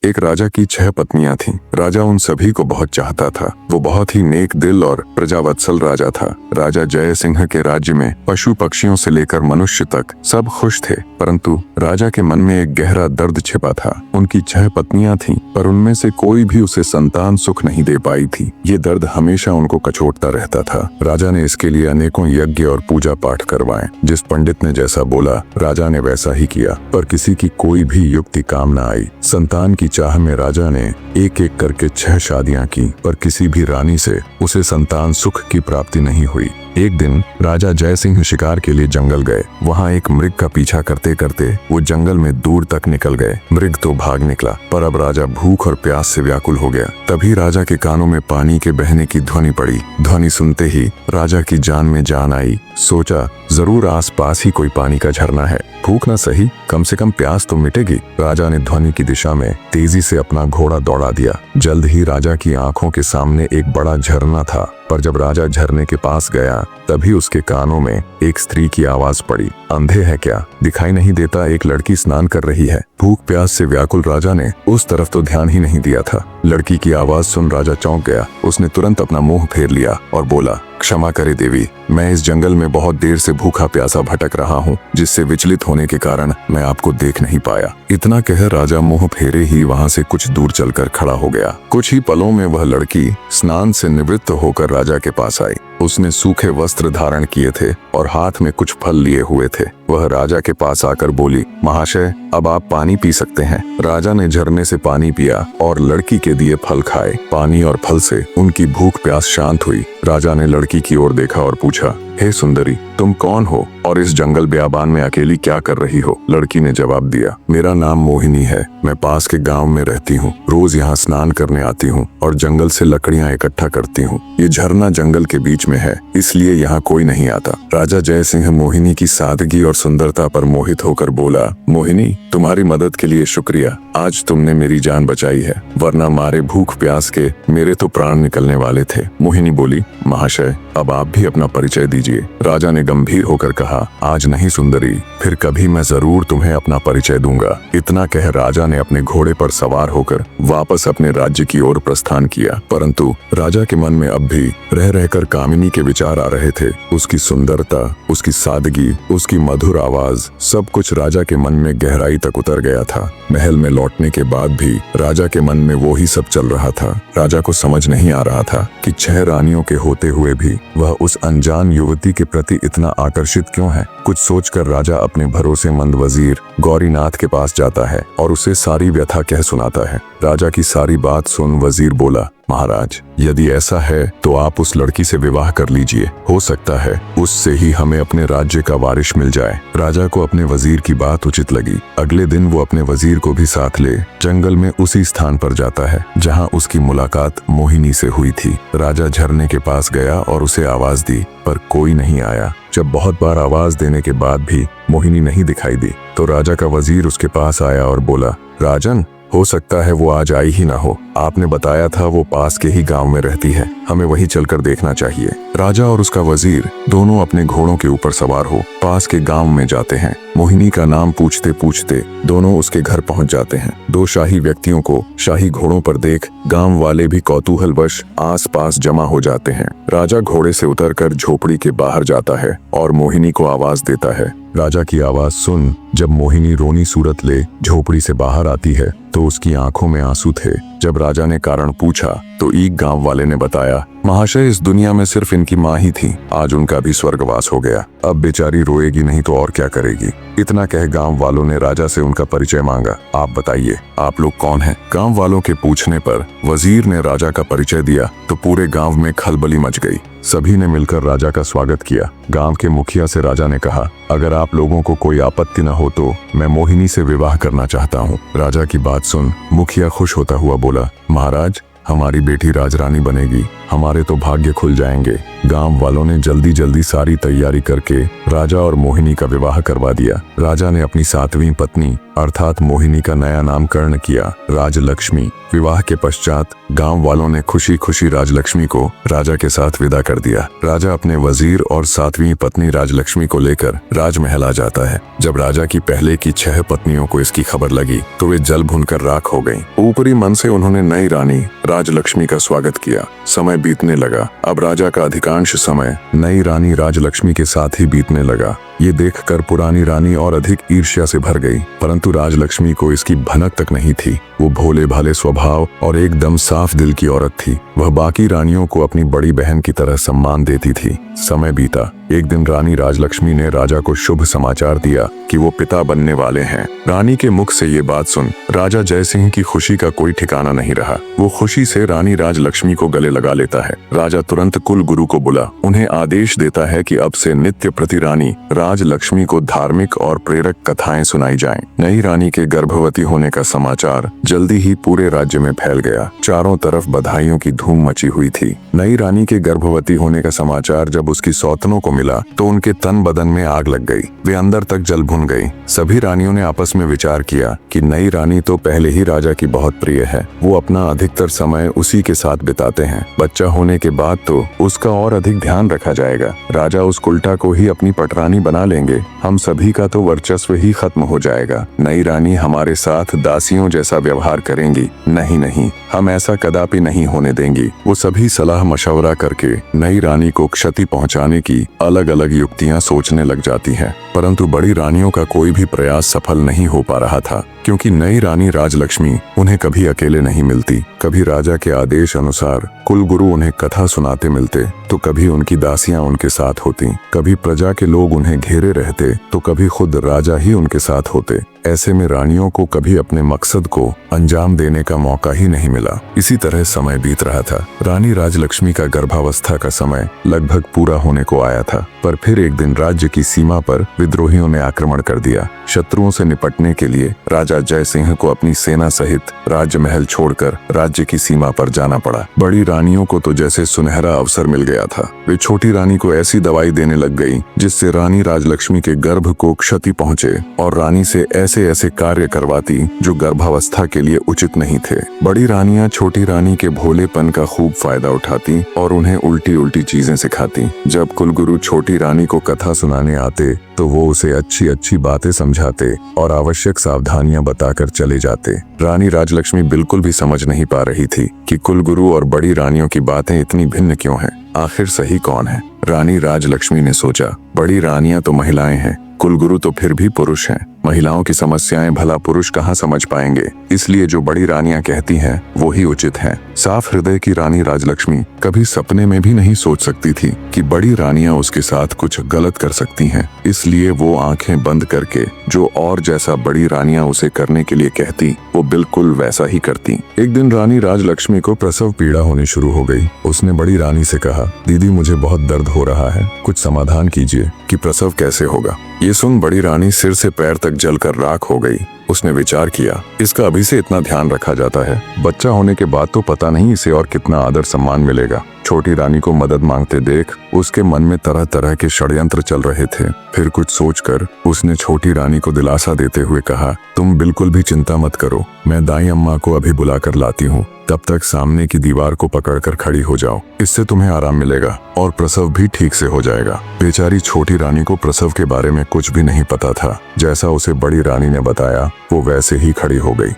एक राजा की 6 पत्नियां थीं। राजा उन सभी को बहुत चाहता था। वो बहुत ही नेक दिल और प्रजावत्सल राजा था। राजा जय सिंह के राज्य में पशु पक्षियों से लेकर मनुष्य तक सब खुश थे, परंतु राजा के मन में एक गहरा दर्द छिपा था। उनकी 6 पत्नियां थीं, पर उनमें से कोई भी उसे संतान सुख नहीं दे पाई थी। ये दर्द हमेशा उनको कचोटता रहता था। राजा ने इसके लिए अनेकों यज्ञ और पूजा पाठ करवाए। जिस पंडित ने जैसा बोला, राजा ने वैसा ही किया, पर किसी की कोई भी युक्ति काम न आई। संतान की चाह में राजा ने एक एक करके 6 शादियां की, पर किसी भी रानी से उसे संतान सुख की प्राप्ति नहीं हुई। एक दिन राजा जय सिंह शिकार के लिए जंगल गए। वहाँ एक मृग का पीछा करते करते वो जंगल में दूर तक निकल गए। मृग तो भाग निकला, पर अब राजा भूख और प्यास से व्याकुल हो गया। तभी राजा के कानों में पानी के बहने की ध्वनि पड़ी। ध्वनि सुनते ही राजा की जान में जान आई। सोचा, जरूर आसपास ही कोई पानी का झरना है। भूख न सही, कम से कम प्यास तो मिटेगी। राजा ने ध्वनि की दिशा में तेजी से अपना घोड़ा दौड़ा दिया। जल्द ही राजा की आंखों के सामने एक बड़ा झरना था, पर जब राजा झरने के पास गया, तभी उसके कानों में एक स्त्री की आवाज पड़ी। अंधे हैं क्या? दिखाई नहीं देता एक लड़की स्नान कर रही है। भूख प्यास से व्याकुल राजा ने उस तरफ तो ध्यान ही नहीं दिया था। लड़की की आवाज सुन राजा चौंक गया। उसने तुरंत अपना मुंह फेर लिया और बोला, क्षमा करे देवी, मैं इस जंगल में बहुत देर से भूखा प्यासा भटक रहा हूँ, जिससे विचलित होने के कारण मैं आपको देख नहीं पाया। इतना कह राजा मुंह फेरे ही वहाँ से कुछ दूर चलकर खड़ा हो गया। कुछ ही पलों में वह लड़की स्नान से निवृत्त होकर राजा के पास आई। उसने सूखे वस्त्र धारण किए थे और हाथ में कुछ फल लिए हुए थे। वह राजा के पास आकर बोली, महाशय, अब आप पानी पी सकते हैं। राजा ने झरने से पानी पिया और लड़की के दिए फल खाए। पानी और फल से उनकी भूख प्यास शांत हुई। राजा ने लड़की की ओर देखा और पूछा, हे सुंदरी, तुम कौन हो और इस जंगल बेआबान में अकेली क्या कर रही हो? लड़की ने जवाब दिया, मेरा नाम मोहिनी है। मैं पास के गांव में रहती हूँ। रोज यहाँ स्नान करने आती हूँ और जंगल से लकड़ियाँ इकट्ठा करती हूँ। ये झरना जंगल के बीच में है, इसलिए यहाँ कोई नहीं आता। राजा जय सिंह मोहिनी की सादगी और सुंदरता पर मोहित होकर बोला, मोहिनी, तुम्हारी मदद के लिए शुक्रिया। आज तुमने मेरी जान बचाई है, वरना मारे भूख प्यास के मेरे तो प्राण निकलने वाले थे। मोहिनी बोली, महाशय, अब आप भी अपना परिचय दीजिए। राजा ने गंभीर होकर कहा, आज नहीं सुंदरी, फिर कभी मैं जरूर तुम्हें अपना परिचय दूंगा। इतना कह राजा ने अपने घोड़े पर सवार होकर वापस अपने राज्य की ओर प्रस्थान किया। परंतु राजा के मन में अब भी रह रहकर कामिनी के विचार आ रहे थे। उसकी सुंदरता, उसकी सादगी, उसकी मधुर आवाज, सब कुछ राजा के मन में गहराई तक उतर गया था। महल में लौटने के बाद भी राजा के मन में वो ही सब चल रहा था। राजा को समझ नहीं आ रहा था कि 6 रानियों के होते हुए भी वह उस अनजान युवती के प्रति इतना आकर्षित क्यों है। कुछ सोचकर राजा अपने भरोसेमंद वजीर गौरीनाथ के पास जाता है और उसे सारी व्यथा कह सुनाता है। राजा की सारी बात सुन वजीर बोला, महाराज, यदि ऐसा है तो आप उस लड़की से विवाह कर लीजिए। हो सकता है उससे ही हमें अपने राज्य का वारिस मिल जाए। राजा को अपने वजीर की बात उचित लगी। अगले दिन वो अपने वजीर को भी साथ ले जंगल में उसी स्थान पर जाता है जहां उसकी मुलाकात मोहिनी से हुई थी। राजा झरने के पास गया और उसे आवाज दी, पर कोई नहीं आया। जब बहुत बार आवाज देने के बाद भी मोहिनी नहीं दिखाई दी, तो राजा का वजीर उसके पास आया और बोला, राजन, हो सकता है वो आज आई ही ना हो। आपने बताया था वो पास के ही गांव में रहती है, हमें वहीं चलकर देखना चाहिए। राजा और उसका वजीर दोनों अपने घोड़ों के ऊपर सवार हो पास के गांव में जाते हैं। मोहिनी का नाम पूछते पूछते दोनों उसके घर पहुंच जाते हैं। 2 शाही व्यक्तियों को शाही घोड़ों पर देख गांव वाले भी कौतूहलवश आसपास जमा हो जाते हैं। राजा घोड़े से उतरकर झोपड़ी के बाहर जाता है और मोहिनी को आवाज देता है। राजा की आवाज सुन जब मोहिनी रोनी सूरत ले झोपड़ी से बाहर आती है, तो उसकी आंखों में आंसू थे। जब राजा ने कारण पूछा तो एक गांव वाले ने बताया, महाशय, इस दुनिया में सिर्फ इनकी माँ ही थी, आज उनका भी स्वर्गवास हो गया। अब बेचारी रोएगी नहीं तो और क्या करेगी। इतना कह गांव वालों ने राजा से उनका परिचय मांगा। आप बताइए, आप लोग कौन हैं? गांव वालों के पूछने पर वजीर ने राजा का परिचय दिया तो पूरे गांव में खलबली मच गई। सभी ने मिलकर राजा का स्वागत किया। गांव के मुखिया से राजा ने कहा, अगर आप लोगों को कोई आपत्ति न हो तो मैं मोहिनी से विवाह करना चाहता हूँ। राजा की बात सुन मुखिया खुश होता हुआ बोला, महाराज, हमारी बेटी राजरानी बनेगी, हमारे तो भाग्य खुल जाएंगे। गांव वालों ने जल्दी जल्दी सारी तैयारी करके राजा और मोहिनी का विवाह करवा दिया। राजा ने अपनी 7वीं पत्नी अर्थात मोहिनी का नया नामकरण किया राजलक्ष्मी। विवाह के पश्चात गांव वालों ने खुशी खुशी राजलक्ष्मी को राजा के साथ विदा कर दिया। राजा अपने वजीर और 7वीं पत्नी राजलक्ष्मी को लेकर राजमहल आ जाता है। जब राजा की पहले की 6 पत्नियों को इसकी खबर लगी तो वे जल भुनकर राख हो गईं। ऊपरी मन से उन्होंने नई रानी राजलक्ष्मी का स्वागत किया। समय बीतने लगा। अब राजा का अधिकांश समय नई रानी राजलक्ष्मी के साथ ही बीतने लगा। ये देखकर पुरानी रानी और अधिक ईर्ष्या से भर गई, परंतु राजलक्ष्मी को इसकी भनक तक नहीं थी। वो भोले भाले स्वभाव और एकदम साफ दिल की औरत थी। वह बाकी रानियों को अपनी बड़ी बहन की तरह सम्मान देती थी। समय बीता। एक दिन रानी राजलक्ष्मी ने राजा को शुभ समाचार दिया कि वो पिता बनने वाले हैं। रानी के मुख से ये बात सुन राजा जयसिंह की खुशी का कोई ठिकाना नहीं रहा। वो खुशी से रानी राजलक्ष्मी को गले लगा लेता है। राजा तुरंत कुल गुरु को बुला उन्हें आदेश देता है कि अब से नित्य प्रति रानी राजलक्ष्मी को धार्मिक और प्रेरक कथाएं सुनाई जाएं। नई रानी के गर्भवती होने का समाचार जल्दी ही पूरे राज्य में फैल गया। चारों तरफ बधाइयों की धूम मची हुई थी। नई रानी के गर्भवती होने का समाचार जब उसकी सौतनों को मिला तो उनके तन बदन में आग लग गई। वे अंदर तक जल भुन गई। सभी रानियों ने आपस में विचार किया कि नई रानी तो पहले ही राजा की बहुत प्रिय है। वो अपना अधिकतर समय उसी के साथ बिताते हैं। बच्चा होने के बाद तो उसका और अधिक ध्यान रखा जाएगा। राजा उस कुल्टा को ही अपनी पटरानी बना लेंगे। हम सभी का तो वर्चस्व ही खत्म हो जाएगा। नई रानी हमारे साथ दासियों जैसा व्यवहार करेंगी। नहीं नहीं, हम ऐसा कदापि नहीं होने देंगी। वो सभी सलाह मशवरा करके नई रानी को क्षति पहुंचाने की अलग अलग युक्तियां सोचने लग जाती हैं। परंतु बड़ी रानियों का कोई भी प्रयास सफल नहीं हो पा रहा था, क्योंकि नई रानी राजलक्ष्मी उन्हें कभी अकेले नहीं मिलती। कभी राजा के आदेश अनुसार कुलगुरु उन्हें कथा सुनाते मिलते तो कभी उनकी दासियां उनके साथ होती। कभी प्रजा के लोग उन्हें घेरे रहते तो कभी खुद राजा ही उनके साथ होते। ऐसे में रानियों को कभी अपने मकसद को अंजाम देने का मौका ही नहीं मिला। इसी तरह समय बीत रहा था। रानी राजलक्ष्मी का गर्भावस्था का समय लगभग पूरा होने को आया था, पर फिर एक दिन राज्य की सीमा पर विद्रोहियों ने आक्रमण कर दिया। शत्रुओं से निपटने के लिए राजा जयसिंह को अपनी सेना सहित राजमहल छोड़कर राज्य की सीमा पर जाना पड़ा। बड़ी रानियों को तो जैसे सुनहरा अवसर मिल गया था। वे छोटी रानी को ऐसी दवाई देने लग गई जिससे रानी राजलक्ष्मी के गर्भ को क्षति पहुंचे और रानी से ऐसे ऐसे कार्य करवाती जो गर्भावस्था के लिए उचित नहीं थे। बड़ी रानियां छोटी रानी के भोलेपन का खूब फायदा उठाती और उन्हें उल्टी उल्टी चीजें सिखाती। जब कुलगुरु छोटी रानी को कथा सुनाने आते तो वो उसे अच्छी अच्छी बातें समझाते और आवश्यक सावधानियां बताकर चले जाते। रानी राजलक्ष्मी बिल्कुल भी समझ नहीं पा रही थी कि कुलगुरु और बड़ी रानियों की बातें इतनी भिन्न क्यों हैं। आखिर सही कौन है? रानी राजलक्ष्मी ने सोचा, बड़ी रानियां तो महिलाएं हैं, कुलगुरु तो फिर भी पुरुष हैं। महिलाओं की समस्याएं भला पुरुष कहाँ समझ पाएंगे, इसलिए जो बड़ी रानियां कहती हैं वो ही उचित है। साफ हृदय की रानी राजलक्ष्मी कभी सपने में भी नहीं सोच सकती थी कि बड़ी रानियां उसके साथ कुछ गलत कर सकती हैं। इसलिए वो आंखें बंद करके जो और जैसा बड़ी रानियां उसे करने के लिए कहती वो बिल्कुल वैसा ही करती। एक दिन रानी राजलक्ष्मी को प्रसव पीड़ा होनी शुरू हो गई। उसने बड़ी रानी से कहा, दीदी मुझे बहुत दर्द हो रहा है, कुछ समाधान कीजिए कि प्रसव कैसे होगा। ये सुन बड़ी रानी सिर से पैर तक जलकर राख हो गई। उसने विचार किया, इसका अभी से इतना ध्यान रखा जाता है, बच्चा होने के बाद तो पता नहीं इसे और कितना आदर सम्मान मिलेगा। छोटी रानी को मदद मांगते देख उसके मन में तरह तरह के षड्यंत्र चल रहे थे। फिर कुछ सोचकर उसने छोटी रानी को दिलासा देते हुए कहा, तुम बिल्कुल भी चिंता मत करो, मैं दाई अम्मा को अभी बुलाकर लाती हूँ। तब तक सामने की दीवार को पकड़कर खड़ी हो जाओ, इससे तुम्हें आराम मिलेगा और प्रसव भी ठीक से हो जाएगा। बेचारी छोटी रानी को प्रसव के बारे में कुछ भी नहीं पता था। जैसा उसे बड़ी रानी ने बताया वो वैसे ही खड़ी हो गई।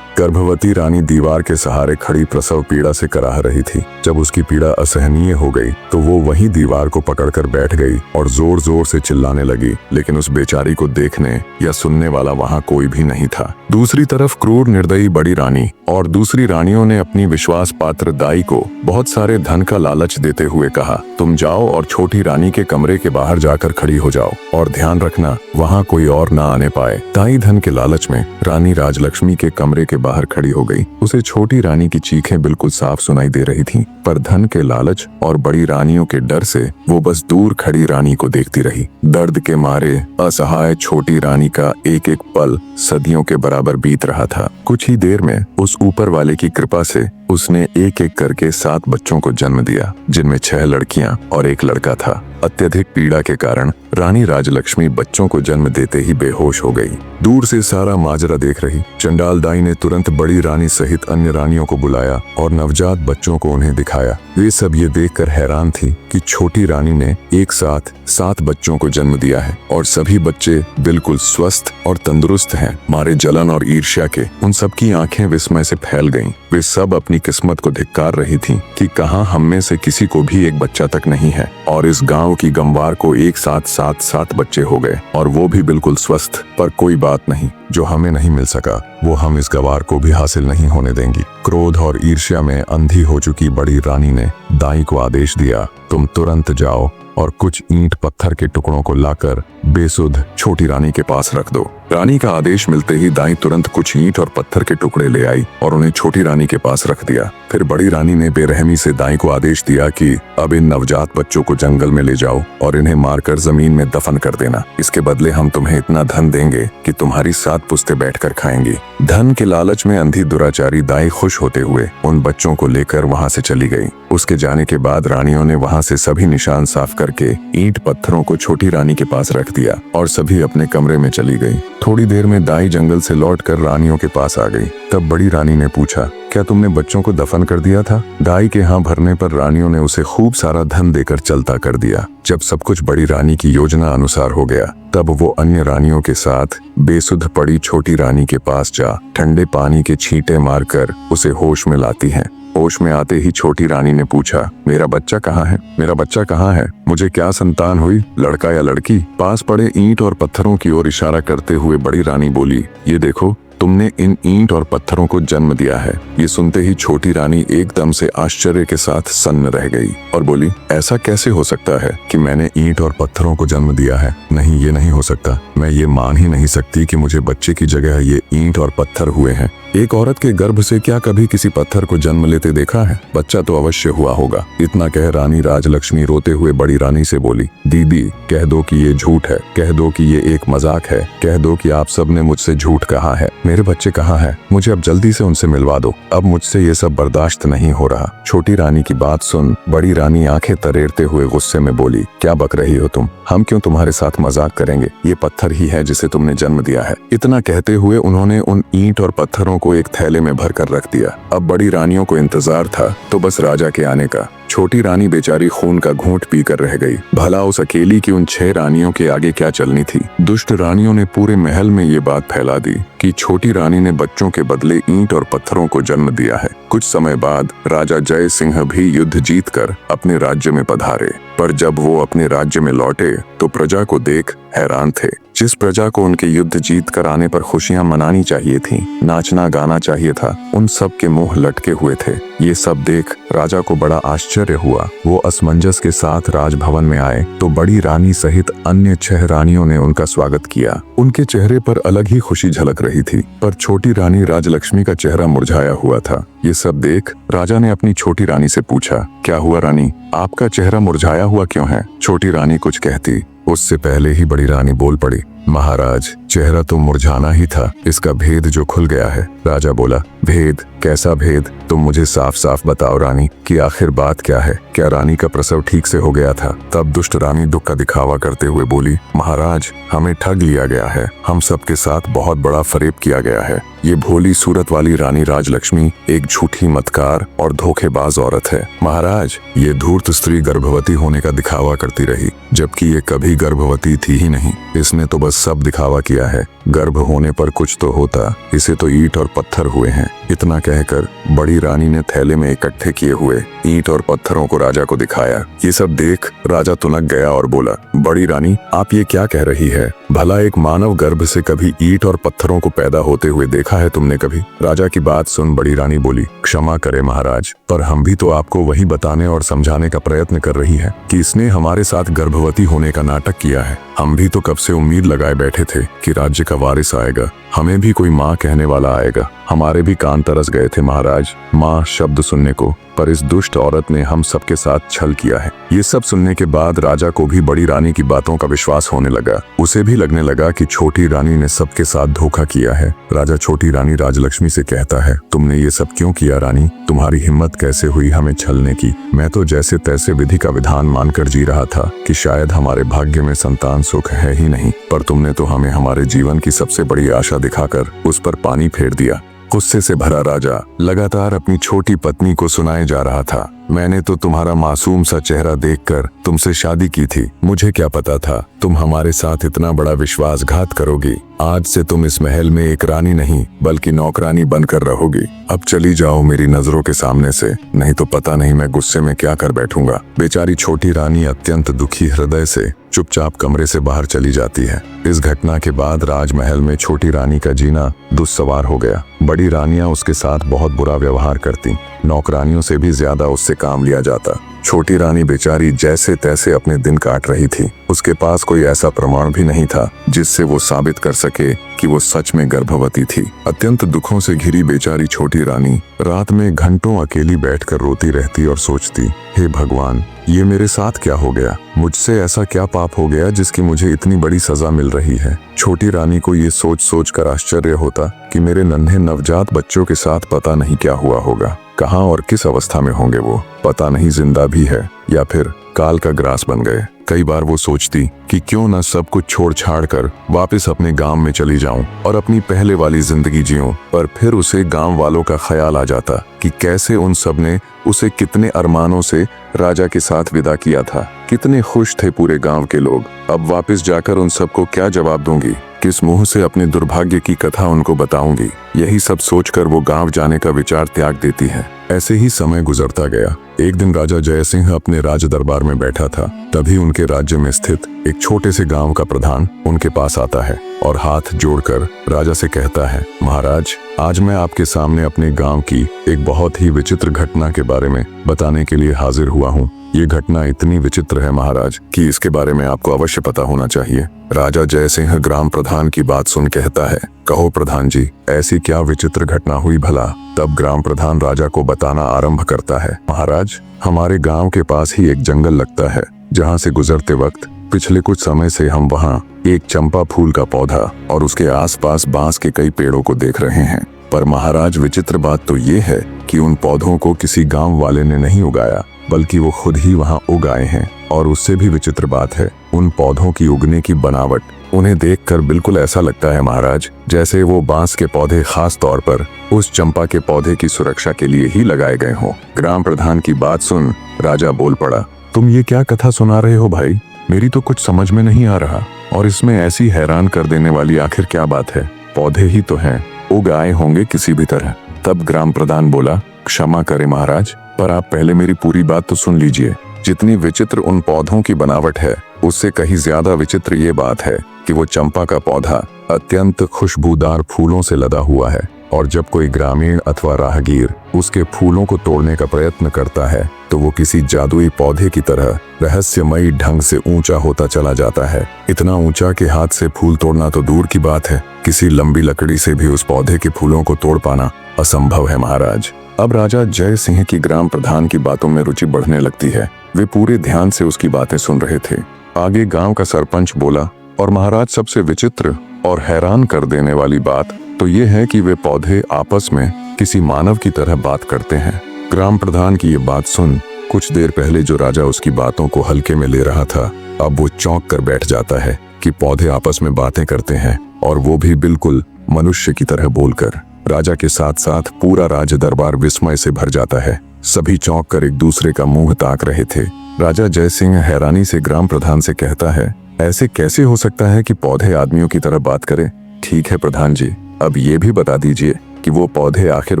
गर्भवती रानी दीवार के सहारे खड़ी प्रसव पीड़ा से कराह रही थी। जब उसकी पीड़ा असहनीय हो गई तो वो वहीं दीवार को पकड़कर बैठ गई और जोर जोर से चिल्लाने लगी, लेकिन उस बेचारी को देखने या सुनने वाला वहां कोई भी नहीं था। दूसरी तरफ क्रूर निर्दयी बड़ी रानी और दूसरी रानियों ने अपनी विश्वास पात्र दाई को बहुत सारे धन का लालच देते हुए कहा, तुम जाओ और छोटी रानी के कमरे के बाहर जाकर खड़ी हो जाओ और ध्यान रखना वहाँ कोई और ना आने पाए। दाई धन के लालच में रानी राजलक्ष्मी के कमरे के बाहर खड़ी हो गई। उसे छोटी रानी की चीखें बिल्कुल साफ सुनाई दे रही थीं, पर धन के लालच और बड़ी रानियों के डर से वो बस दूर खड़ी रानी को देखती रही। दर्द के मारे असहाय छोटी रानी का एक एक पल सदियों के बराबर बीत रहा था। कुछ ही देर में उस ऊपर वाले की कृपा से उसने एक एक करके 7 बच्चों को जन्म दिया, जिनमें 6 लड़कियां और 1 लड़का था। अत्यधिक पीड़ा के कारण रानी राजलक्ष्मी बच्चों को जन्म देते ही बेहोश हो गई। दूर से सारा माजरा देख रही चंडाल दाई ने तुरंत बड़ी रानी सहित अन्य रानियों को बुलाया और नवजात बच्चों को उन्हें दिखाया। वे सब ये देखकर हैरान थी कि छोटी रानी ने एक साथ 7 बच्चों को जन्म दिया है और सभी बच्चे बिल्कुल स्वस्थ और तंदुरुस्त हैं। मारे जलन और ईर्ष्या के उन सबकी आंखें विस्मय से फैल गईं। वे सब अपनी किस्मत को धिक्कार रही थीं कि कहां हम में से किसी को भी एक बच्चा तक नहीं है, और इस गांव की गंवार को एक साथ 7 बच्चे हो गए और वो भी बिल्कुल स्वस्थ। पर कोई बात नहीं, जो हमें नहीं मिल सका वो हम इस गवार को भी हासिल नहीं होने देंगी। क्रोध और ईर्ष्या में अंधी हो चुकी बड़ी रानी ने दाई को आदेश दिया, तुम तुरंत जाओ और कुछ ईंट पत्थर के टुकड़ों को लाकर बेसुध छोटी रानी के पास रख दो। रानी का आदेश मिलते ही दाई तुरंत कुछ ईंट और पत्थर के टुकड़े ले आई और उन्हें छोटी रानी के पास रख दिया। फिर बड़ी रानी ने बेरहमी से दाई को आदेश दिया कि अब इन नवजात बच्चों को जंगल में ले जाओ और इन्हें मारकर जमीन में दफन कर देना। इसके बदले हम तुम्हें इतना धन देंगे कि तुम्हारी 7 पुश्तें बैठकर खाएंगी। धन के लालच में अंधी दुराचारी दाई खुश होते हुए उन बच्चों को लेकर वहां से चली गई। उसके जाने के बाद रानियों ने वहां से सभी निशान साफ करके ईंट पत्थरों को छोटी रानी के पास रख दिया और सभी अपने कमरे में चली गई। थोड़ी देर में दाई जंगल से लौटकर रानियों के पास आ गई। तब बड़ी रानी ने पूछा, क्या तुमने बच्चों को दफन कर दिया था? दाई के हाँ भरने पर रानियों ने उसे खूब सारा धन देकर चलता कर दिया। जब सब कुछ बड़ी रानी की योजना अनुसार हो गया, तब वो अन्य रानियों के साथ बेसुध पड़ी छोटी रानी के पास जा ठंडे पानी के छींटे मारकर उसे होश में लाती हैं। होश में आते ही छोटी रानी ने पूछा, मेरा बच्चा कहाँ है? मेरा बच्चा कहाँ है? मुझे क्या संतान हुई, लड़का या लड़की? पास पड़े ईंट और पत्थरों की ओर इशारा करते हुए बड़ी रानी बोली, ये देखो, तुमने इन ईंट और पत्थरों को जन्म दिया है। ये सुनते ही छोटी रानी एकदम से आश्चर्य के साथ सन्न रह गई और बोली, ऐसा कैसे हो सकता है कि मैंने ईंट और पत्थरों को जन्म दिया है? नहीं, ये नहीं हो सकता। मैं ये मान ही नहीं सकती कि मुझे बच्चे की जगह ये ईंट और पत्थर हुए हैं। एक औरत के गर्भ से क्या कभी किसी पत्थर को जन्म लेते देखा है? बच्चा तो अवश्य हुआ होगा। इतना कह रानी राजलक्ष्मी रोते हुए बड़ी रानी से बोली, दीदी, कह दो कि ये झूठ है, कह दो कि ये एक मजाक है, कह दो कि आप सब ने मुझसे झूठ कहा है। मेरे बच्चे कहाँ हैं? मुझे अब जल्दी से उनसे मिलवा दो। अब मुझसे ये सब बर्दाश्त नहीं हो रहा। छोटी रानी की बात सुन बड़ी रानी आंखें तरेरते हुए गुस्से में बोली, क्या बक रही हो तुम? हम क्यों तुम्हारे साथ मजाक करेंगे? ये पत्थर ही है जिसे तुमने जन्म दिया है। इतना कहते हुए उन्होंने उन ईंट और पत्थरों को एक थैले में भरकर रख दिया। अब बड़ी रानियों को इंतजार था तो बस राजा के आने का। छोटी रानी बेचारी खून का घूंट पीकर रह गई। भला उस अकेली की उन 6 रानियों के आगे क्या चलनी थी? दुष्ट रानियों ने पूरे महल में ये बात फैला दी कि छोटी रानी ने बच्चों के बदले ईंट और पत्थरों को जन्म दिया है। कुछ समय बाद राजा जय सिंह भी युद्ध जीतकर अपने राज्य में पधारे, पर जब वो अपने राज्य में लौटे तो प्रजा को देख हैरान थे। जिस प्रजा को उनके युद्ध जीत कर आने पर खुशियां मनानी चाहिए थी, नाचना गाना चाहिए था, उन सब के मुंह लटके हुए थे। ये सब देख राजा को बड़ा आश्चर्य हुआ। वो असमंजस के साथ राजभवन में आए तो बड़ी रानी सहित अन्य 6 रानियों ने उनका स्वागत किया। उनके चेहरे पर अलग ही खुशी झलक रही थी, पर छोटी रानी राजलक्ष्मी का चेहरा मुरझाया हुआ था। ये सब देख राजा ने अपनी छोटी रानी से पूछा, क्या हुआ रानी, आपका चेहरा मुरझाया हुआ क्यों है? छोटी रानी कुछ कहती, उससे पहले ही बड़ी रानी बोल पड़ी, महाराज, चेहरा तो मुरझाना ही था, इसका भेद जो खुल गया है। राजा बोला, भेद? कैसा भेद? तुम मुझे साफ साफ बताओ रानी कि आखिर बात क्या है। क्या रानी का प्रसव ठीक से हो गया था? तब दुष्ट रानी दुख का दिखावा करते हुए बोली, महाराज, हमें ठग लिया गया है। हम सबके साथ बहुत बड़ा फरेब किया गया है। ये भोली सूरत वाली रानी राजलक्ष्मी एक झूठी मतकार और धोखेबाज औरत है। महाराज, ये धूर्त स्त्री गर्भवती होने का दिखावा करती रही, जबकि ये कभी गर्भवती थी ही नहीं। इसने तो बस सब दिखावा किया है। गर्भ होने पर कुछ तो होता, इसे तो ईंट और पत्थर हुए हैं। इतना कहकर बड़ी रानी ने थैले में इकट्ठे किए हुए ईंट और पत्थरों को राजा को दिखाया। ये सब देख राजा तुनक गया और बोला, बड़ी रानी, आप ये क्या कह रही है? भला एक मानव गर्भ से कभी ईंट और पत्थरों को पैदा होते हुए देखा है तुमने कभी? राजा की बात सुन बड़ी रानी बोली, क्षमा करे महाराज, पर हम भी तो आपको वही बताने और समझाने का प्रयत्न कर रही है कि इसने हमारे साथ गर्भवती होने का नाटक किया है। हम भी तो कब से उम्मीद लगाए बैठे थे कि राज्य का वारिस आएगा, हमें भी कोई माँ कहने वाला आएगा। हमारे भी कान तरस गए थे महाराज माँ शब्द सुनने को, पर इस दुष्ट औरत ने हम सबके साथ छल किया है। ये सब सुनने के बाद राजा को भी बड़ी रानी की बातों का विश्वास होने लगा। उसे भी लगने लगा कि छोटी रानी ने सबके साथ धोखा किया है। राजा छोटी रानी राजलक्ष्मी से कहता है, तुमने ये सब क्यों किया रानी? तुम्हारी हिम्मत कैसे हुई हमें छलने की? मैं तो जैसे तैसे विधि का विधान मानकर जी रहा था कि शायद हमारे भाग्य में संतान सुख है ही नहीं, पर तुमने तो हमें हमारे जीवन की सबसे बड़ी आशा दिखाकर उस पर पानी फेर दिया। गुस्से से भरा राजा लगातार अपनी छोटी पत्नी को सुनाए जा रहा था, मैंने तो तुम्हारा मासूम सा चेहरा देखकर तुमसे शादी की थी। मुझे क्या पता था तुम हमारे साथ इतना बड़ा विश्वासघात करोगी। आज से तुम इस महल में एक रानी नहीं बल्कि नौकरानी बनकर रहोगी। अब चली जाओ मेरी नजरों के सामने से, नहीं तो पता नहीं मैं गुस्से में क्या कर बैठूंगा। बेचारी छोटी रानी अत्यंत दुखी हृदय से चुपचाप कमरे से बाहर चली जाती है। इस घटना के बाद राजमहल में छोटी रानी का जीना दुस्सवार हो गया। बड़ी रानियां उसके साथ बहुत बुरा व्यवहार करती, नौकरानियों से भी ज्यादा उससे काम लिया जाता। छोटी रानी बेचारी जैसे तैसे अपने दिन काट रही थी। उसके पास कोई ऐसा प्रमाण भी नहीं था जिससे वो साबित कर सके कि वो सच में गर्भवती थी। अत्यंत दुखों से घिरी बेचारी छोटी रानी रात में घंटों अकेली बैठकर रोती रहती और सोचती, हे भगवान, ये मेरे साथ क्या हो गया? मुझसे ऐसा क्या पाप हो गया जिसकी मुझे इतनी बड़ी सजा मिल रही है? छोटी रानी को ये सोच सोच कर आश्चर्य होता कि मेरे नन्हे नवजात बच्चों के साथ पता नहीं क्या हुआ होगा। कहाँ और किस अवस्था में होंगे वो, पता नहीं जिंदा भी है या फिर काल का ग्रास बन गए। कई बार वो सोचती कि क्यों न सब कुछ छोड़ छाड़ कर वापस अपने गांव में चली जाऊं और अपनी पहले वाली जिंदगी जीऊं। पर फिर उसे गांव वालों का ख्याल आ जाता कि कैसे उन सब ने उसे कितने अरमानों से राजा के साथ विदा किया था। कितने खुश थे पूरे गांव के लोग। अब वापस जाकर उन सबको क्या जवाब दूंगी? किस मुंह से अपने दुर्भाग्य की कथा उनको बताऊंगी? यही सब सोचकर वो गांव जाने का विचार त्याग देती है। ऐसे ही समय गुजरता गया। एक दिन राजा जय सिंह अपने राज दरबार में बैठा था। तभी उनके राज्य में स्थित एक छोटे से गांव का प्रधान उनके पास आता है और हाथ जोड़कर राजा से कहता है, महाराज, आज मैं आपके सामने अपने गांव की एक बहुत ही विचित्र घटना के बारे में बताने के लिए हाजिर हुआ हूँ। ये घटना इतनी विचित्र है महाराज कि इसके बारे में आपको अवश्य पता होना चाहिए। राजा जय सिंह ग्राम प्रधान की बात सुन कहता है, कहो प्रधान जी, ऐसी क्या विचित्र घटना हुई भला? तब ग्राम प्रधान राजा को बताना आरंभ करता है, महाराज, हमारे गांव के पास ही एक जंगल लगता है जहां से गुजरते वक्त पिछले कुछ समय से हम वहां एक चंपा फूल का पौधा और उसके आसपास बांस के कई पेड़ों को देख रहे हैं। पर महाराज, विचित्र बात तो ये है कि उन पौधों को किसी गांव वाले ने नहीं उगाया, बल्कि वो खुद ही वहां उगाए हैं। और उससे भी विचित्र बात है, उन पौधों की उगने की बनावट, उन्हें देखकर बिल्कुल ऐसा लगता है महाराज जैसे वो बांस के पौधे खास तौर पर उस चंपा के पौधे की सुरक्षा के लिए ही लगाए गए हों। ग्राम प्रधान की बात सुन राजा बोल पड़ा, तुम ये क्या कथा सुना रहे हो भाई? मेरी तो कुछ समझ में नहीं आ रहा। और इसमें ऐसी हैरान कर देने वाली आखिर क्या बात है? पौधे ही तो हैं, उगाए होंगे किसी भी तरह। तब ग्राम प्रधान बोला, क्षमा करे महाराज, पर आप पहले मेरी पूरी बात तो सुन लीजिए। जितनी विचित्र उन पौधों की बनावट है, उससे कहीं ज्यादा विचित्र ये बात है कि वो चंपा का पौधा अत्यंत खुशबूदार फूलों से लदा हुआ है। और जब कोई ग्रामीण अथवा राहगीर उसके फूलों को तोड़ने का प्रयत्न करता है तो वो किसी जादुई पौधे की तरह रहस्यमयी ढंग से ऊंचा होता चला जाता है। इतना ऊंचा कि हाथ से फूल तोड़ना तो दूर की बात है, किसी लंबी लकड़ी से भी उस पौधे के फूलों को तोड़ पाना असंभव है महाराज। अब राजा जय सिंह की ग्राम प्रधान की बातों में रुचि बढ़ने लगती है। वे पूरे ध्यान से उसकी बातें सुन रहे थे। आगे गांव का सरपंच बोला, और महाराज, सबसे विचित्र और हैरान कर देने वाली बात तो ये है कि वे पौधे आपस में किसी मानव की तरह बात करते हैं। ग्राम प्रधान की ये बात सुन कुछ देर पहले जो राजा उसकी बातों को हल्के में ले रहा था, अब वो चौंक कर बैठ जाता है कि पौधे आपस में बातें करते हैं, और वो भी बिल्कुल मनुष्य की तरह बोलकर। राजा के साथ साथ पूरा राज दरबार विस्मय से भर जाता है। सभी चौंक कर एक दूसरे का मुंह ताक रहे थे। राजा जय सिंह हैरानी से ग्राम प्रधान से कहता है, ऐसे कैसे हो सकता है कि पौधे आदमियों की तरह बात करें? ठीक है प्रधान जी, अब ये भी बता दीजिए कि वो पौधे आखिर